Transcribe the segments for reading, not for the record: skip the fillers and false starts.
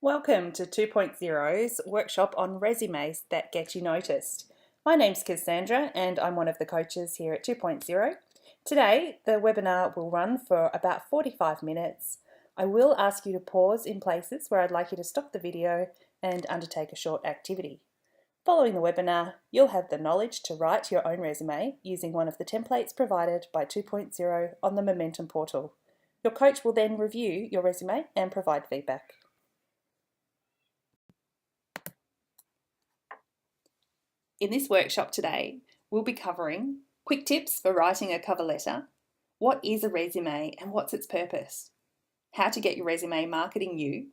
Welcome to 2.0's workshop on resumes that get you noticed. My name's Cassandra and I'm one of the coaches here at 2.0. Today, the webinar will run for about 45 minutes. I will ask you to pause in places where I'd like you to stop the video and undertake a short activity. Following the webinar, you'll have the knowledge to write your own resume using one of the templates provided by 2.0 on the Momentum portal. Your coach will then review your resume and provide feedback. In this workshop today, we'll be covering quick tips for writing a cover letter, what is a resume and what's its purpose, how to get your resume marketing you,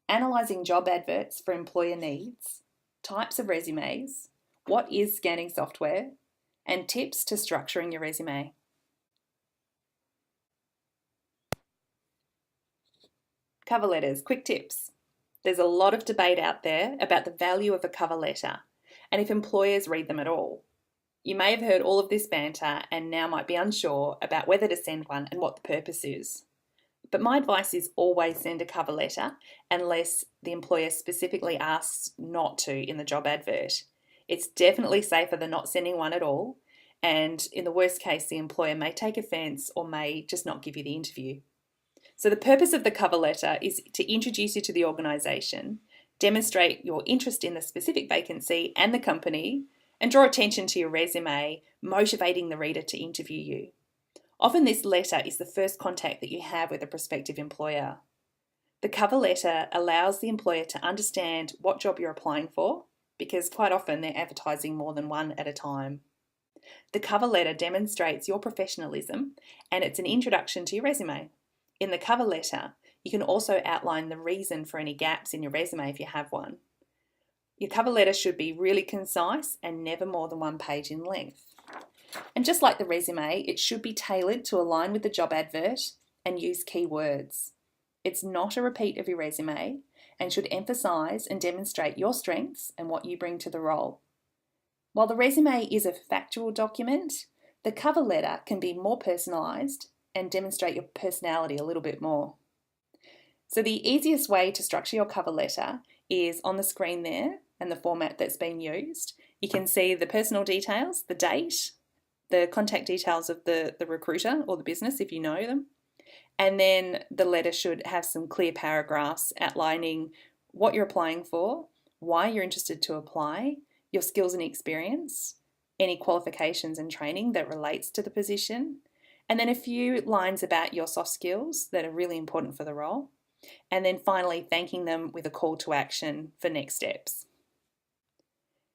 analysing job adverts for employer needs, types of resumes, what is scanning software, and tips to structuring your resume. Cover letters, quick tips. There's a lot of debate out there about the value of a cover letter and if employers read them at all. You may have heard all of this banter and now might be unsure about whether to send one and what the purpose is. But my advice is always send a cover letter unless the employer specifically asks not to in the job advert. It's definitely safer than not sending one at all, and in the worst case, the employer may take offence or may just not give you the interview. So the purpose of the cover letter is to introduce you to the organisation, demonstrate your interest in the specific vacancy and the company, and draw attention to your resume, motivating the reader to interview you. Often this letter is the first contact that you have with a prospective employer. The cover letter allows the employer to understand what job you're applying for, because quite often they're advertising more than one at a time. The cover letter demonstrates your professionalism and it's an introduction to your resume. In the cover letter, you can also outline the reason for any gaps in your resume if you have one. Your cover letter should be really concise and never more than 1 page in length. And just like the resume, it should be tailored to align with the job advert and use key words. It's not a repeat of your resume and should emphasise and demonstrate your strengths and what you bring to the role. While the resume is a factual document, the cover letter can be more personalised and demonstrate your personality a little bit more. So the easiest way to structure your cover letter is on the screen there and the format that's been used. You can see the personal details, the date, the contact details of the recruiter or the business if you know them. And then the letter should have some clear paragraphs outlining what you're applying for, why you're interested to apply, your skills and experience, any qualifications and training that relates to the position, and then a few lines about your soft skills that are really important for the role. And then finally thanking them with a call to action for next steps.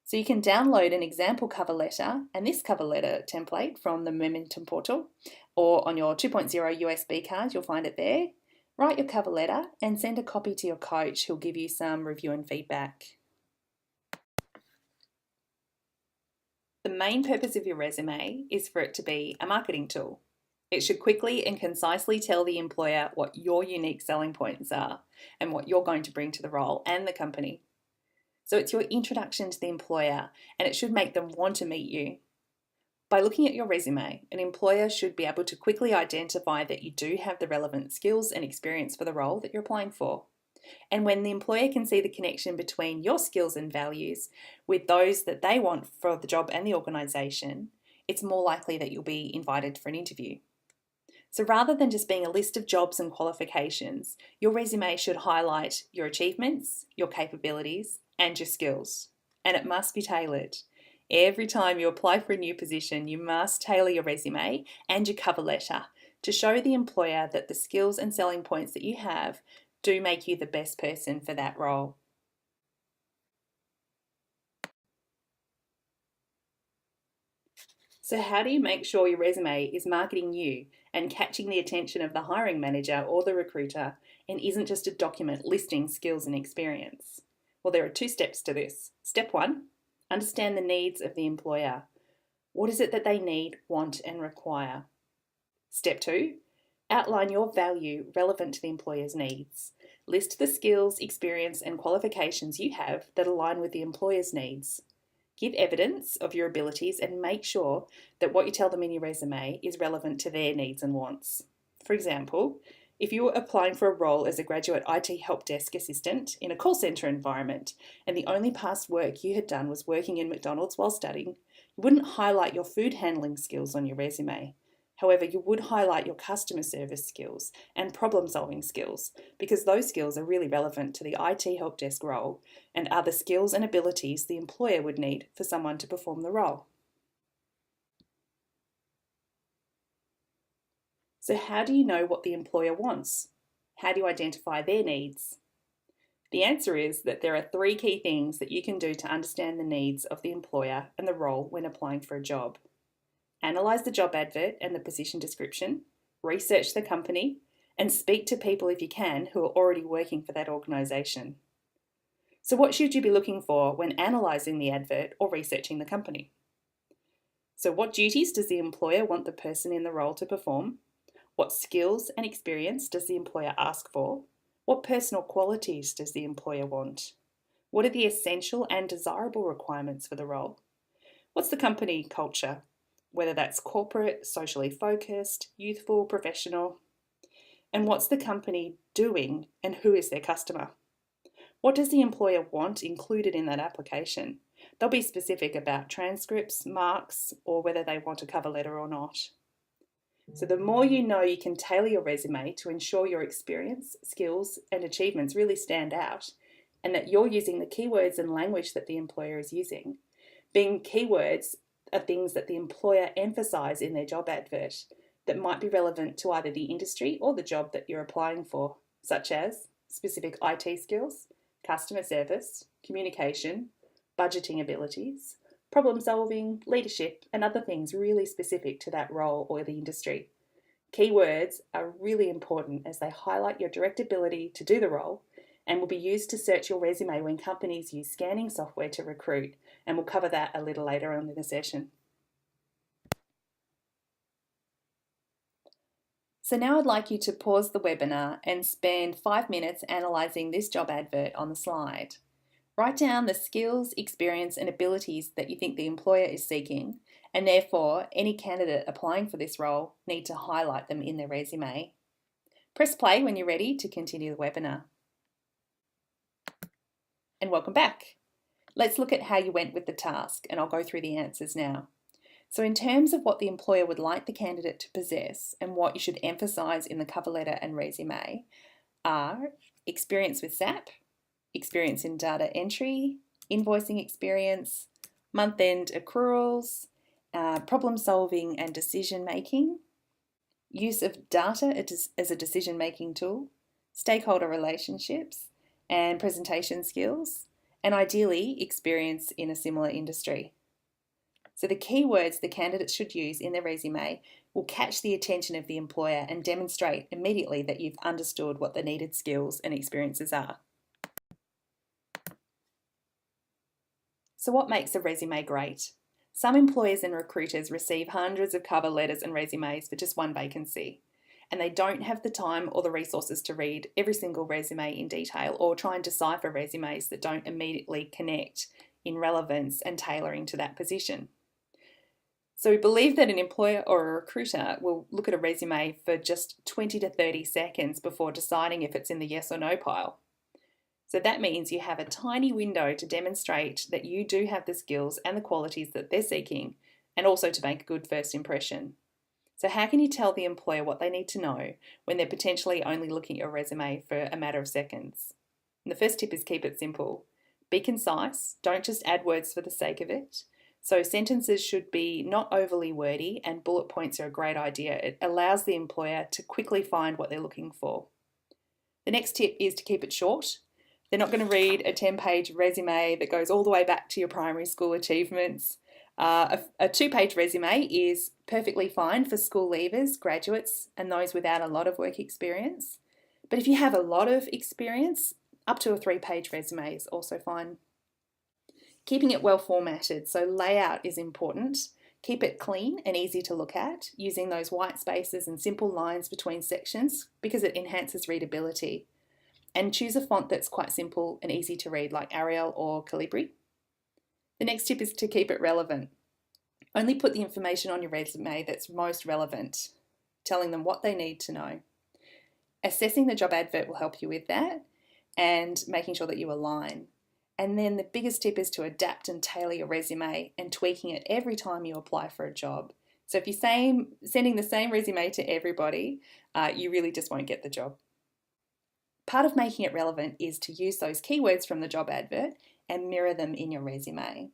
So you can download an example cover letter and this cover letter template from the Momentum portal, or on your 2.0 USB card, you'll find it there. Write your cover letter and send a copy to your coach who'll give you some review and feedback. The main purpose of your resume is for it to be a marketing tool. It should quickly and concisely tell the employer what your unique selling points are and what you're going to bring to the role and the company. So it's your introduction to the employer and it should make them want to meet you. By looking at your resume, an employer should be able to quickly identify that you do have the relevant skills and experience for the role that you're applying for. And when the employer can see the connection between your skills and values with those that they want for the job and the organisation, it's more likely that you'll be invited for an interview. So rather than just being a list of jobs and qualifications, your resume should highlight your achievements, your capabilities, and your skills. And it must be tailored. Every time you apply for a new position, you must tailor your resume and your cover letter to show the employer that the skills and selling points that you have do make you the best person for that role. So how do you make sure your resume is marketing you and catching the attention of the hiring manager or the recruiter and isn't just a document listing skills and experience? Well, there are 2 steps to this. Step 1, understand the needs of the employer. What is it that they need, want, and require? Step 2, outline your value relevant to the employer's needs. List the skills, experience, and qualifications you have that align with the employer's needs. Give evidence of your abilities and make sure that what you tell them in your resume is relevant to their needs and wants. For example, If you were applying for a role as a graduate IT help desk assistant in a call centre environment and the only past work you had done was working in McDonald's while studying, you wouldn't highlight your food handling skills on your resume. However, you would highlight your customer service skills and problem solving skills because those skills are really relevant to the IT help desk role and are the skills and abilities the employer would need for someone to perform the role. So how do you know what the employer wants? How do you identify their needs? The answer is that there are 3 key things that you can do to understand the needs of the employer and the role when applying for a job. Analyse the job advert and the position description, research the company, and speak to people if you can who are already working for that organisation. So what should you be looking for when analysing the advert or researching the company? So what duties does the employer want the person in the role to perform? What skills and experience does the employer ask for? What personal qualities does the employer want? What are the essential and desirable requirements for the role? What's the company culture? Whether that's corporate, socially focused, youthful, professional. And what's the company doing and who is their customer? What does the employer want included in that application? They'll be specific about transcripts, marks, or whether they want a cover letter or not. So the more you know, you can tailor your resume to ensure your experience, skills, and achievements really stand out, and that you're using the keywords and language that the employer is using. Being keywords are things that the employer emphasise in their job advert that might be relevant to either the industry or the job that you're applying for, such as specific IT skills, customer service, communication, budgeting abilities, problem solving, leadership, and other things really specific to that role or the industry. Keywords are really important as they highlight your direct ability to do the role and will be used to search your resume when companies use scanning software to recruit, and we'll cover that a little later on in the session. So now I'd like you to pause the webinar and spend 5 minutes analysing this job advert on the slide. Write down the skills, experience, and abilities that you think the employer is seeking, and therefore any candidate applying for this role need to highlight them in their resume. Press play when you're ready to continue the webinar. And welcome back. Let's look at how you went with the task, and I'll go through the answers now. So in terms of what the employer would like the candidate to possess and what you should emphasise in the cover letter and resume are experience with SAP, experience in data entry, invoicing experience, month-end accruals, problem solving and decision making, use of data as a decision making tool, stakeholder relationships and presentation skills, and ideally experience in a similar industry. So the keywords the candidates should use in their resume will catch the attention of the employer and demonstrate immediately that you've understood what the needed skills and experiences are. So what makes a resume great? Some employers and recruiters receive hundreds of cover letters and resumes for just one vacancy, and they don't have the time or the resources to read every single resume in detail or try and decipher resumes that don't immediately connect in relevance and tailoring to that position. So we believe that an employer or a recruiter will look at a resume for just 20 to 30 seconds before deciding if it's in the yes or no pile. So that means you have a tiny window to demonstrate that you do have the skills and the qualities that they're seeking, and also to make a good first impression. So how can you tell the employer what they need to know when they're potentially only looking at your resume for a matter of seconds? And the first tip is keep it simple. Be concise, don't just add words for the sake of it. So sentences should be not overly wordy, and bullet points are a great idea. It allows the employer to quickly find what they're looking for. The next tip is to keep it short. They're not going to read a 10-page resume that goes all the way back to your primary school achievements. A 2-page resume is perfectly fine for school leavers, graduates, and those without a lot of work experience. But if you have a lot of experience, up to a 3-page resume is also fine. Keeping it well formatted, so layout is important. Keep it clean and easy to look at, using those white spaces and simple lines between sections because it enhances readability. And choose a font that's quite simple and easy to read, like Arial or Calibri. The next tip is to keep it relevant. Only put the information on your resume that's most relevant, telling them what they need to know. Assessing the job advert will help you with that and making sure that you align. And then the biggest tip is to adapt and tailor your resume and tweaking it every time you apply for a job. So if you're sending the same resume to everybody, you really just won't get the job. Part of making it relevant is to use those keywords from the job advert and mirror them in your resume.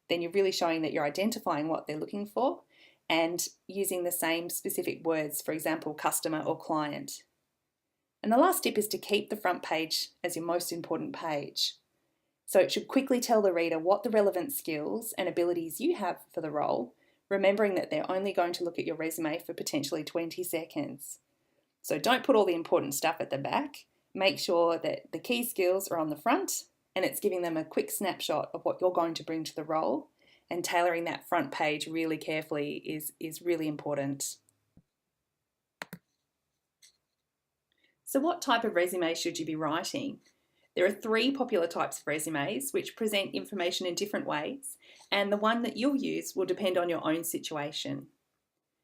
Then you're really showing that you're identifying what they're looking for and using the same specific words, for example, customer or client. And the last tip is to keep the front page as your most important page. So it should quickly tell the reader what the relevant skills and abilities you have for the role, remembering that they're only going to look at your resume for potentially 20 seconds. So don't put all the important stuff at the back. Make sure that the key skills are on the front and it's giving them a quick snapshot of what you're going to bring to the role, and tailoring that front page really carefully is really important. So what type of resume should you be writing? There are 3 popular types of resumes which present information in different ways, and the one that you'll use will depend on your own situation.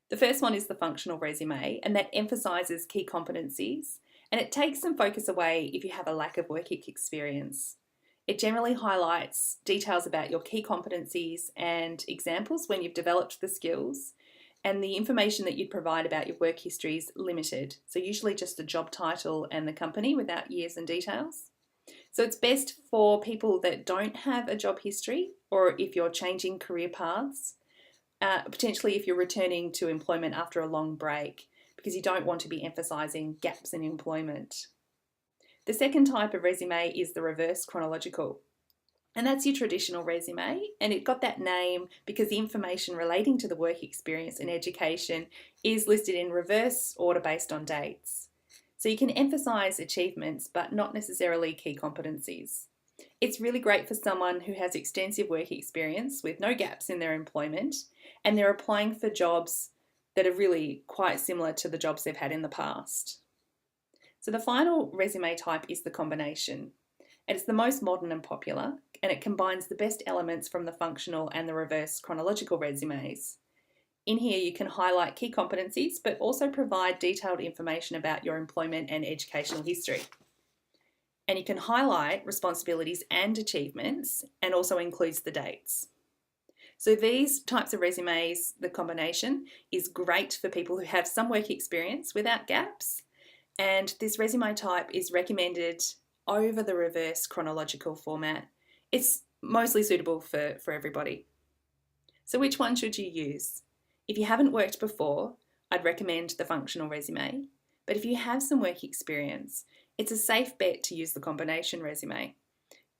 The first one is the functional resume, and that emphasises key competencies, and it takes some focus away if you have a lack of work experience. It generally highlights details about your key competencies and examples when you've developed the skills, and the information that you'd provide about your work history is limited, so usually just the job title and the company without years and details. So it's best for people that don't have a job history, or if you're changing career paths, potentially if you're returning to employment after a long break, because you don't want to be emphasising gaps in employment. The second type of resume is the reverse chronological. And that's your traditional resume, and it got that name because the information relating to the work experience and education is listed in reverse order based on dates. So you can emphasise achievements but not necessarily key competencies. It's really great for someone who has extensive work experience with no gaps in their employment, and they're applying for jobs that are really quite similar to the jobs they've had in the past. So the final resume type is the combination. And it's the most modern and popular, and it combines the best elements from the functional and the reverse chronological resumes. In here you can highlight key competencies but also provide detailed information about your employment and educational history. And you can highlight responsibilities and achievements, and also includes the dates. So these types of resumes, the combination, is great for people who have some work experience without gaps, and this resume type is recommended over the reverse chronological format. It's mostly suitable for everybody. So which one should you use? If you haven't worked before, I'd recommend the functional resume, but if you have some work experience, it's a safe bet to use the combination resume.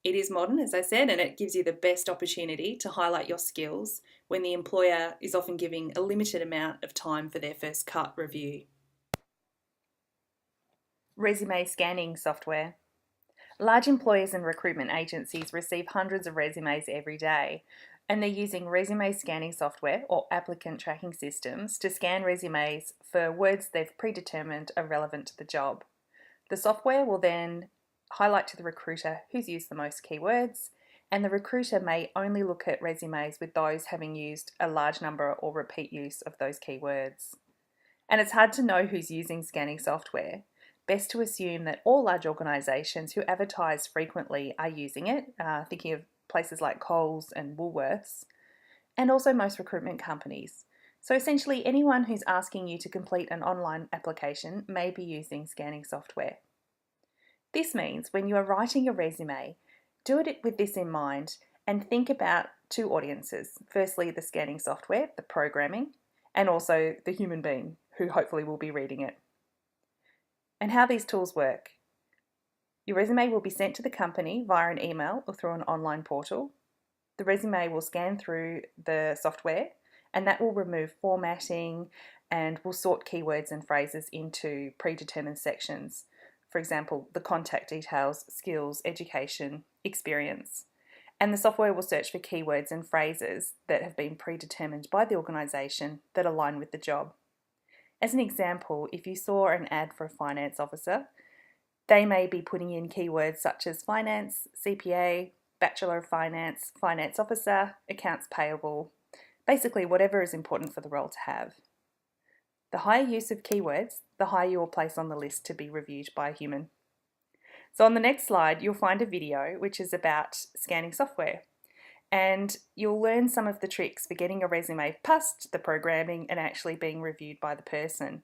It is modern, as I said, and it gives you the best opportunity to highlight your skills when the employer is often giving a limited amount of time for their first cut review. Resume scanning software. Large employers and recruitment agencies receive hundreds of resumes every day, and they're using resume scanning software or applicant tracking systems to scan resumes for words they've predetermined are relevant to the job. The software will then highlight to the recruiter who's used the most keywords, and the recruiter may only look at resumes with those having used a large number or repeat use of those keywords. And it's hard to know who's using scanning software. Best to assume that all large organisations who advertise frequently are using it, thinking of places like Coles and Woolworths, and also most recruitment companies. So essentially anyone who's asking you to complete an online application may be using scanning software. This means when you are writing your resume, do it with this in mind and think about 2 audiences. Firstly, the scanning software, the programming, and also the human being who hopefully will be reading it. And how these tools work. Your resume will be sent to the company via an email or through an online portal. The resume will scan through the software, and that will remove formatting and will sort keywords and phrases into predetermined sections. For example, the contact details, skills, education, experience. And the software will search for keywords and phrases that have been predetermined by the organisation that align with the job. As an example, if you saw an ad for a finance officer, they may be putting in keywords such as finance, CPA, Bachelor of Finance, finance officer, accounts payable, basically whatever is important for the role to have. The higher use of keywords, the higher you will place on the list to be reviewed by a human. So on the next slide, you'll find a video which is about scanning software. And you'll learn some of the tricks for getting a resume past the programming and actually being reviewed by the person.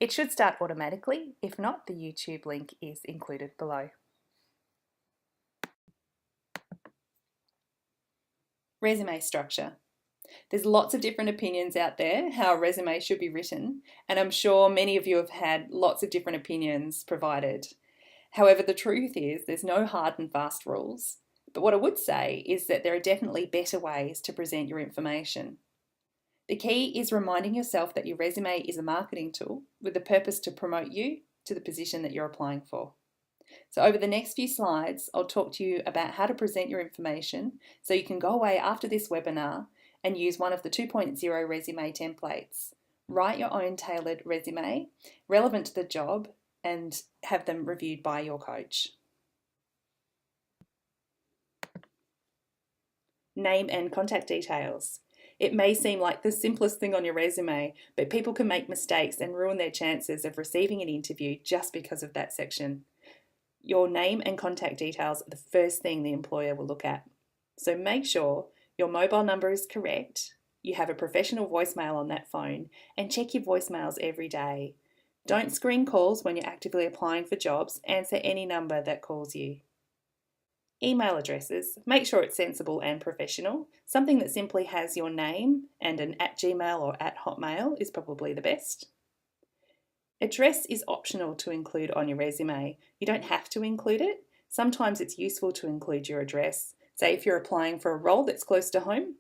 It should start automatically. If not, the YouTube link is included below. Resume structure. There's lots of different opinions out there how a resume should be written, and I'm sure many of you have had lots of different opinions provided. However, the truth is there's no hard and fast rules. But what I would say is that there are definitely better ways to present your information. The key is reminding yourself that your resume is a marketing tool with the purpose to promote you to the position that you're applying for. So over the next few slides, I'll talk to you about how to present your information so you can go away after this webinar and use one of the 2.0 resume templates. Write your own tailored resume relevant to the job and have them reviewed by your coach. Name and contact details. It may seem like the simplest thing on your resume, but people can make mistakes and ruin their chances of receiving an interview just because of that section. Your name and contact details are the first thing the employer will look at. So make sure your mobile number is correct, you have a professional voicemail on that phone, and check your voicemails every day. Don't screen calls when you're actively applying for jobs. Answer any number that calls you. Email addresses, make sure it's sensible and professional. Something that simply has your name and an @Gmail or @Hotmail is probably the best. Address is optional to include on your resume. You don't have to include it. Sometimes it's useful to include your address. Say if you're applying for a role that's close to home.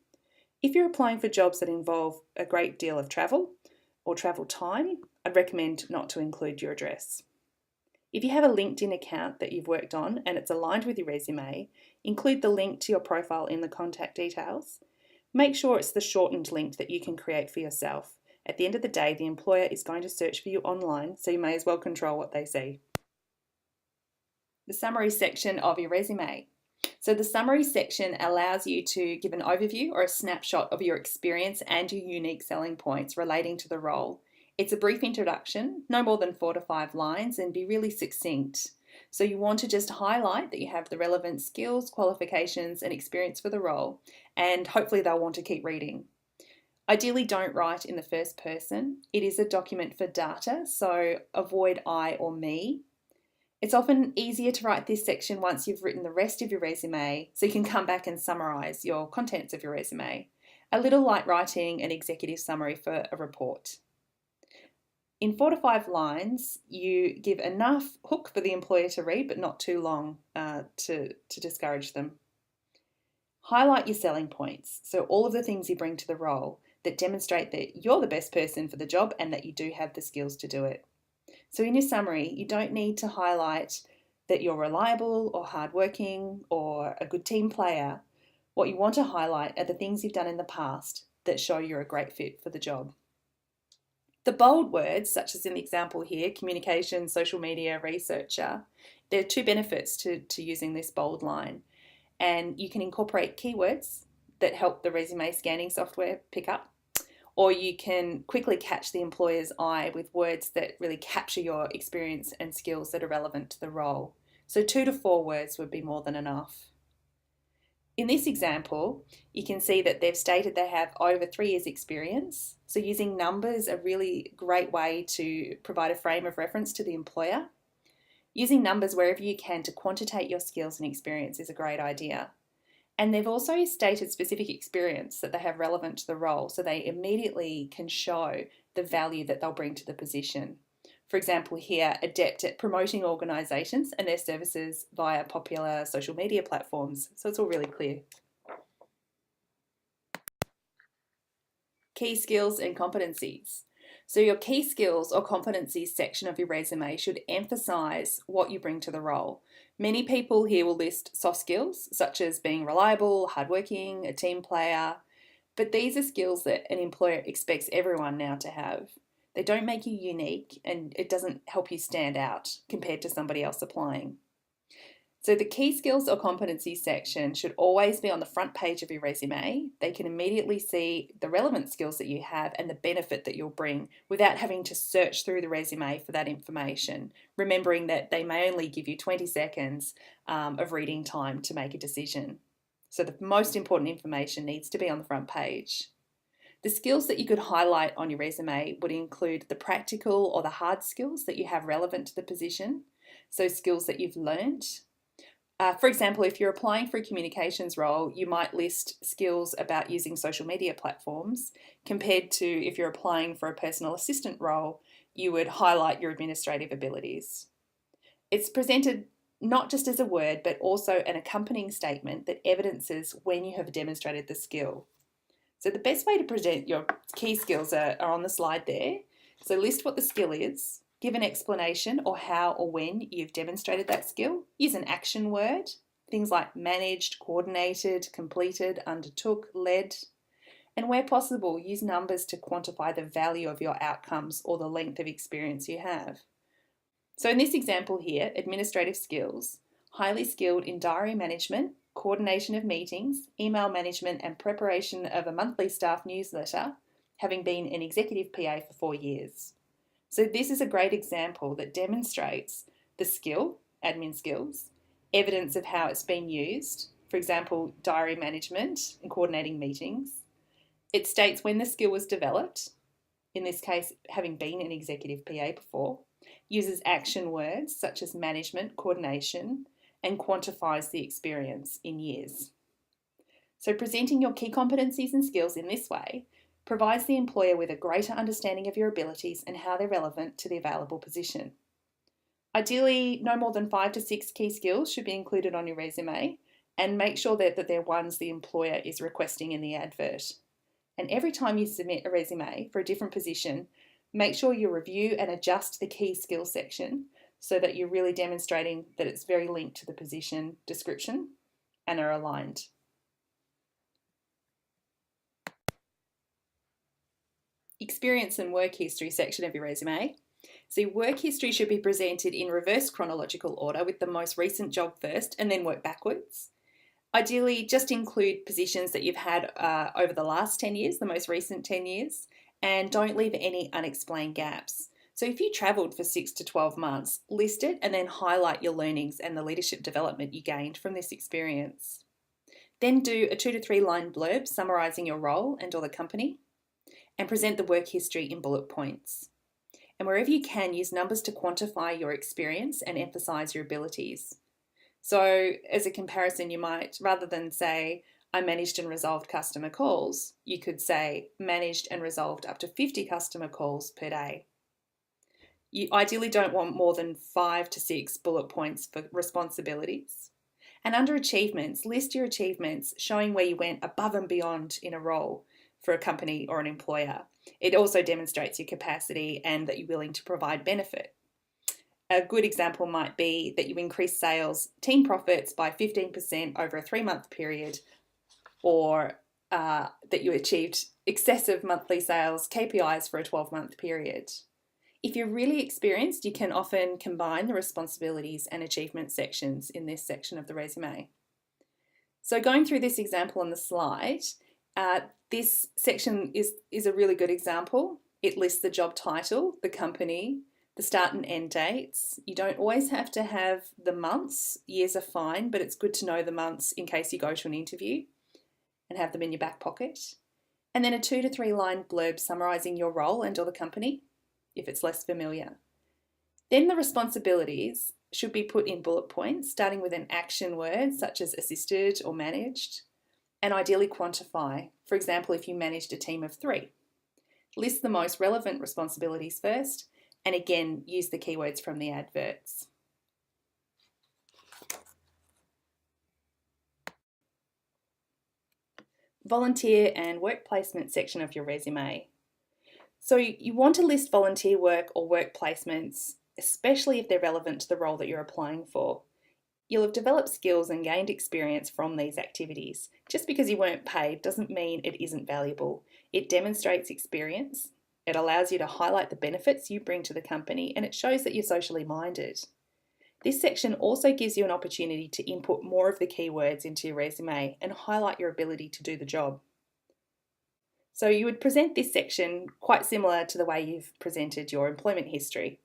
If you're applying for jobs that involve a great deal of travel or travel time, I'd recommend not to include your address. If you have a LinkedIn account that you've worked on and it's aligned with your resume, include the link to your profile in the contact details. Make sure it's the shortened link that you can create for yourself. At the end of the day, the employer is going to search for you online, so you may as well control what they see. The summary section of your resume. So the summary section allows you to give an overview or a snapshot of your experience and your unique selling points relating to the role. It's a brief introduction, no more than 4 to 5 lines, and be really succinct. So you want to just highlight that you have the relevant skills, qualifications, and experience for the role, and hopefully they'll want to keep reading. Ideally, don't write in the first person. It is a document for data, so avoid I or me. It's often easier to write this section once you've written the rest of your resume, so you can come back and summarise your contents of your resume. A little like writing an executive summary for a report. In 4 to 5 lines, you give enough hook for the employer to read, but not too long to discourage them. Highlight your selling points, so all of the things you bring to the role that demonstrate that you're the best person for the job and that you do have the skills to do it. So in your summary, you don't need to highlight that you're reliable or hardworking or a good team player. What you want to highlight are the things you've done in the past that show you're a great fit for the job. The bold words, such as in the example here, communication, social media, researcher, there are 2 benefits to using this bold line. And you can incorporate keywords that help the resume scanning software pick up, or you can quickly catch the employer's eye with words that really capture your experience and skills that are relevant to the role. So 2 to 4 words would be more than enough. In this example, you can see that they've stated they have over 3 years experience. So using numbers a really great way to provide a frame of reference to the employer. Using numbers wherever you can to quantitate your skills and experience is a great idea. And they've also stated specific experience that they have relevant to the role, so they immediately can show the value that they'll bring to the position. For example here, adept at promoting organisations and their services via popular social media platforms. So it's all really clear. Key skills and competencies. So your key skills or competencies section of your resume should emphasise what you bring to the role. Many people here will list soft skills, such as being reliable, hardworking, a team player, but these are skills that an employer expects everyone now to have. They don't make you unique and it doesn't help you stand out compared to somebody else applying. So the key skills or competencies section should always be on the front page of your resume. They can immediately see the relevant skills that you have and the benefit that you'll bring without having to search through the resume for that information, remembering that they may only give you 20 seconds of reading time to make a decision. So the most important information needs to be on the front page. The skills that you could highlight on your resume would include the practical or the hard skills that you have relevant to the position, so skills that you've learned. For example, if you're applying for a communications role, you might list skills about using social media platforms, compared to if you're applying for a personal assistant role, you would highlight your administrative abilities. It's presented not just as a word, but also an accompanying statement that evidences when you have demonstrated the skill. So the best way to present your key skills are on the slide there. So list what the skill is, give an explanation or how or when you've demonstrated that skill. Use an action word, things like managed, coordinated, completed, undertook, led. And where possible, use numbers to quantify the value of your outcomes or the length of experience you have. So in this example here, administrative skills, highly skilled in diary management, coordination of meetings, email management and preparation of a monthly staff newsletter, having been an executive PA for 4 years. So this is a great example that demonstrates the skill, admin skills, evidence of how it's been used, for example, diary management and coordinating meetings. It states when the skill was developed, in this case, having been an executive PA before, uses action words such as management, coordination, and quantifies the experience in years. So presenting your key competencies and skills in this way provides the employer with a greater understanding of your abilities and how they're relevant to the available position. Ideally, no more than 5 to 6 key skills should be included on your resume, and make sure that they're ones the employer is requesting in the advert. And every time you submit a resume for a different position, make sure you review and adjust the key skills section so that you're really demonstrating that it's very linked to the position description and are aligned. Experience and work history section of your resume. So work history should be presented in reverse chronological order, with the most recent job first and then work backwards. Ideally, just include positions that you've had over the last 10 years, the most recent 10 years, and don't leave any unexplained gaps. So if you travelled for 6 to 12 months, list it and then highlight your learnings and the leadership development you gained from this experience. Then do a 2 to 3 line blurb summarising your role and or the company, and present the work history in bullet points. And wherever you can, use numbers to quantify your experience and emphasise your abilities. So as a comparison, you might, rather than say, I managed and resolved customer calls, you could say, managed and resolved up to 50 customer calls per day. You ideally don't want more than 5 to 6 bullet points for responsibilities. And under achievements, list your achievements showing where you went above and beyond in a role for a company or an employer. It also demonstrates your capacity and that you're willing to provide benefit. A good example might be that you increase sales team profits by 15% over a 3-month period, or that you achieved excessive monthly sales KPIs for a 12-month period. If you're really experienced, you can often combine the responsibilities and achievement sections in this section of the resume. So going through this example on the slide, this section is a really good example. It lists the job title, the company, the start and end dates. You don't always have to have the months. Years are fine, but it's good to know the months in case you go to an interview and have them in your back pocket. And then a 2 to 3 line blurb summarising your role and or the company, if it's less familiar. Then the responsibilities should be put in bullet points, starting with an action word such as assisted or managed, and ideally quantify. For example, if you managed a team of 3. List the most relevant responsibilities first, and again, use the keywords from the adverts. Volunteer and work placement section of your resume. So you want to list volunteer work or work placements, especially if they're relevant to the role that you're applying for. You'll have developed skills and gained experience from these activities. Just because you weren't paid doesn't mean it isn't valuable. It demonstrates experience, it allows you to highlight the benefits you bring to the company, and it shows that you're socially minded. This section also gives you an opportunity to input more of the keywords into your resume and highlight your ability to do the job. So you would present this section quite similar to the way you've presented your employment history.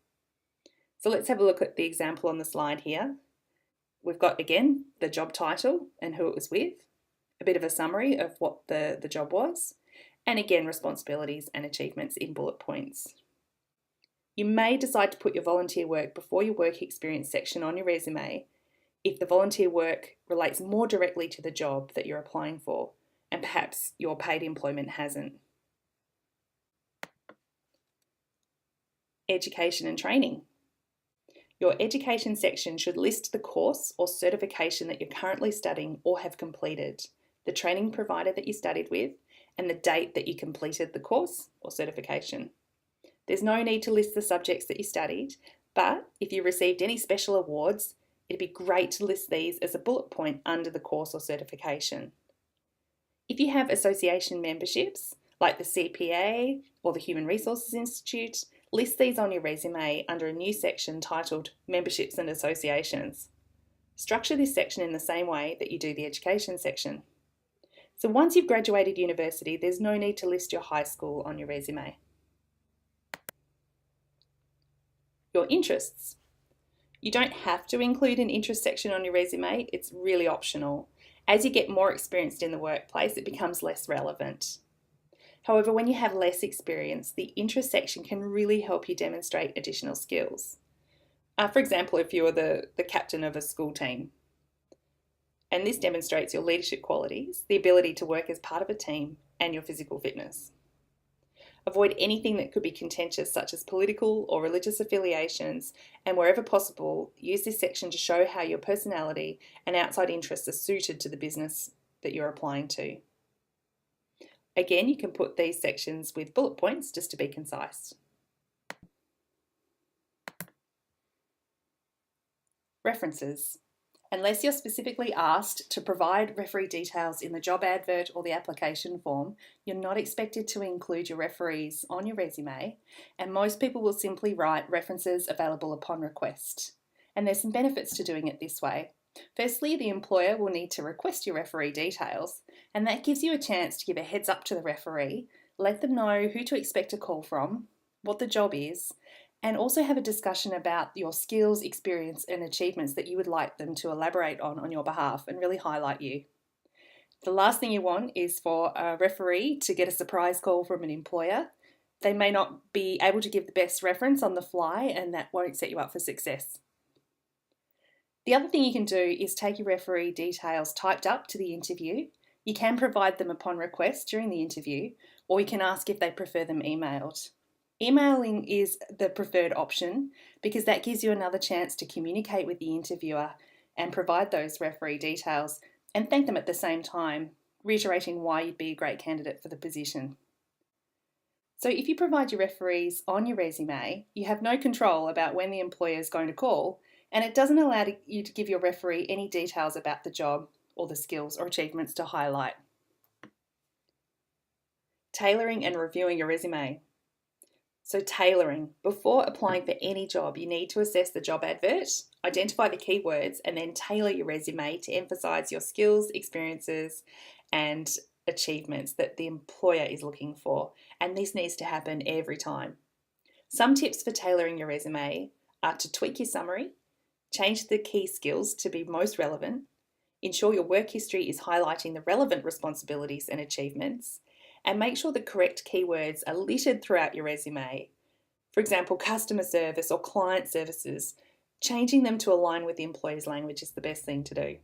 So let's have a look at the example on the slide here. We've got, again, the job title and who it was with, a bit of a summary of what the job was, and again, responsibilities and achievements in bullet points. You may decide to put your volunteer work before your work experience section on your resume if the volunteer work relates more directly to the job that you're applying for, and perhaps your paid employment hasn't. Education and training. Your education section should list the course or certification that you're currently studying or have completed, the training provider that you studied with, and the date that you completed the course or certification. There's no need to list the subjects that you studied, but if you received any special awards, it'd be great to list these as a bullet point under the course or certification. If you have association memberships, like the CPA or the Human Resources Institute, list these on your resume under a new section titled Memberships and Associations. Structure this section in the same way that you do the education section. So once you've graduated university, there's no need to list your high school on your resume. Your interests. You don't have to include an interest section on your resume, it's really optional. As you get more experienced in the workplace, it becomes less relevant. However, when you have less experience, the interest section can really help you demonstrate additional skills. For example, if you're the captain of a school team, and this demonstrates your leadership qualities, the ability to work as part of a team, and your physical fitness. Avoid anything that could be contentious, such as political or religious affiliations, and wherever possible, use this section to show how your personality and outside interests are suited to the business that you're applying to. Again, you can put these sections with bullet points just to be concise. References. Unless you're specifically asked to provide referee details in the job advert or the application form, you're not expected to include your referees on your resume, and most people will simply write references available upon request. And there's some benefits to doing it this way. Firstly, the employer will need to request your referee details, and that gives you a chance to give a heads up to the referee, let them know who to expect a call from, what the job is, and also have a discussion about your skills, experience, and achievements that you would like them to elaborate on your behalf and really highlight you. The last thing you want is for a referee to get a surprise call from an employer. They may not be able to give the best reference on the fly, and that won't set you up for success. The other thing you can do is take your referee details typed up to the interview. You can provide them upon request during the interview, or you can ask if they prefer them emailed. Emailing is the preferred option because that gives you another chance to communicate with the interviewer and provide those referee details and thank them at the same time, reiterating why you'd be a great candidate for the position. So if you provide your referees on your resume, you have no control about when the employer is going to call, and it doesn't allow you to give your referee any details about the job or the skills or achievements to highlight. Tailoring and reviewing your resume. So tailoring. Before applying for any job, you need to assess the job advert, identify the keywords, and then tailor your resume to emphasise your skills, experiences, and achievements that the employer is looking for. And this needs to happen every time. Some tips for tailoring your resume are to tweak your summary, change the key skills to be most relevant, ensure your work history is highlighting the relevant responsibilities and achievements, and make sure the correct keywords are littered throughout your resume. For example, customer service or client services, changing them to align with the employer's language is the best thing to do.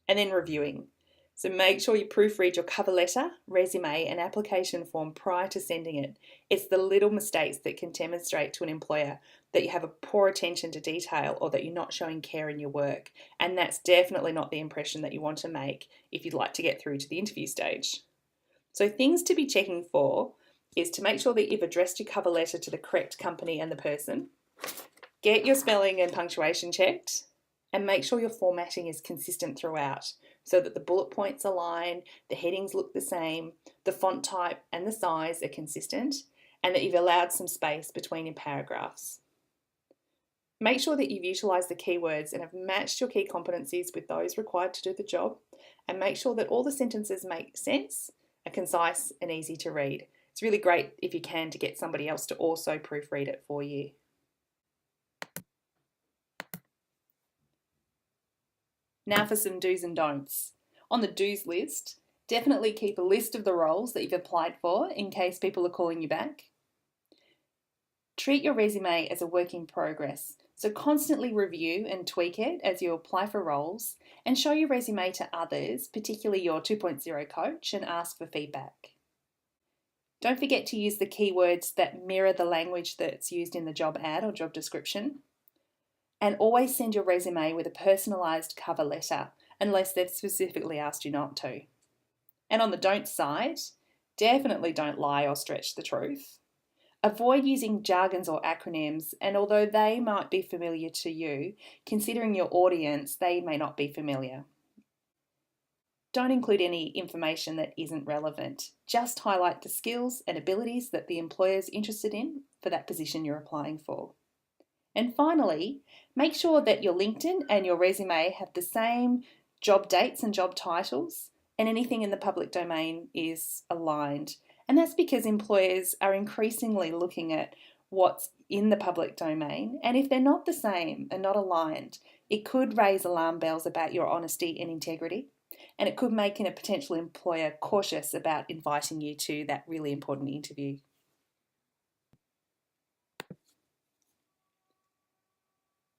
And then reviewing. So make sure you proofread your cover letter, resume, and application form prior to sending it. It's the little mistakes that can demonstrate to an employer that you have a poor attention to detail or that you're not showing care in your work. And that's definitely not the impression that you want to make if you'd like to get through to the interview stage. So things to be checking for is to make sure that you've addressed your cover letter to the correct company and the person, get your spelling and punctuation checked, and make sure your formatting is consistent throughout so that the bullet points align, the headings look the same, the font type and the size are consistent, and that you've allowed some space between your paragraphs. Make sure that you've utilised the keywords and have matched your key competencies with those required to do the job, and make sure that all the sentences make sense, are concise and easy to read. It's really great if you can to get somebody else to also proofread it for you. Now for some do's and don'ts. On the do's list, definitely keep a list of the roles that you've applied for in case people are calling you back. Treat your resume as a work in progress, so constantly review and tweak it as you apply for roles, and show your resume to others, particularly your 2.0 coach, and ask for feedback. Don't forget to use the keywords that mirror the language that's used in the job ad or job description. And always send your resume with a personalised cover letter, unless they've specifically asked you not to. And on the don't side, definitely don't lie or stretch the truth. Avoid using jargons or acronyms, and although they might be familiar to you, considering your audience, they may not be familiar. Don't include any information that isn't relevant. Just highlight the skills and abilities that the employer is interested in for that position you're applying for. And finally, make sure that your LinkedIn and your resume have the same job dates and job titles, and anything in the public domain is aligned. And that's because employers are increasingly looking at what's in the public domain, and if they're not the same and not aligned, it could raise alarm bells about your honesty and integrity, and it could make a potential employer cautious about inviting you to that really important interview.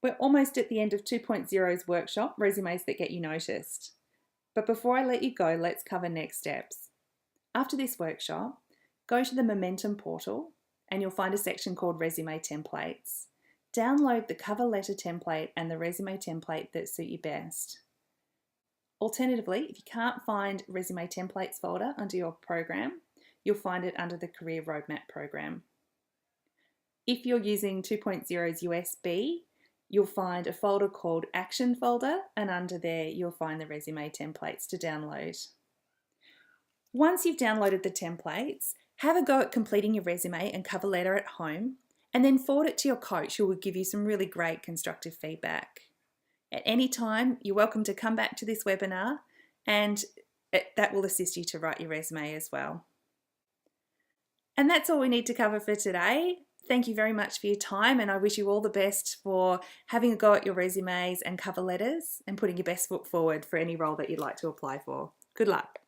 We're almost at the end of 2.0's workshop, Resumes That Get You Noticed. But before I let you go, let's cover next steps. After this workshop, go to the Momentum portal and you'll find a section called Resume Templates. Download the cover letter template and the resume template that suit you best. Alternatively, if you can't find Resume Templates folder under your program, you'll find it under the Career Roadmap program. If you're using 2.0's USB, you'll find a folder called Action Folder, and under there you'll find the resume templates to download. Once you've downloaded the templates, have a go at completing your resume and cover letter at home, and then forward it to your coach, who will give you some really great constructive feedback. At any time, you're welcome to come back to this webinar, and that will assist you to write your resume as well. And that's all we need to cover for today. Thank you very much for your time, and I wish you all the best for having a go at your resumes and cover letters and putting your best foot forward for any role that you'd like to apply for. Good luck.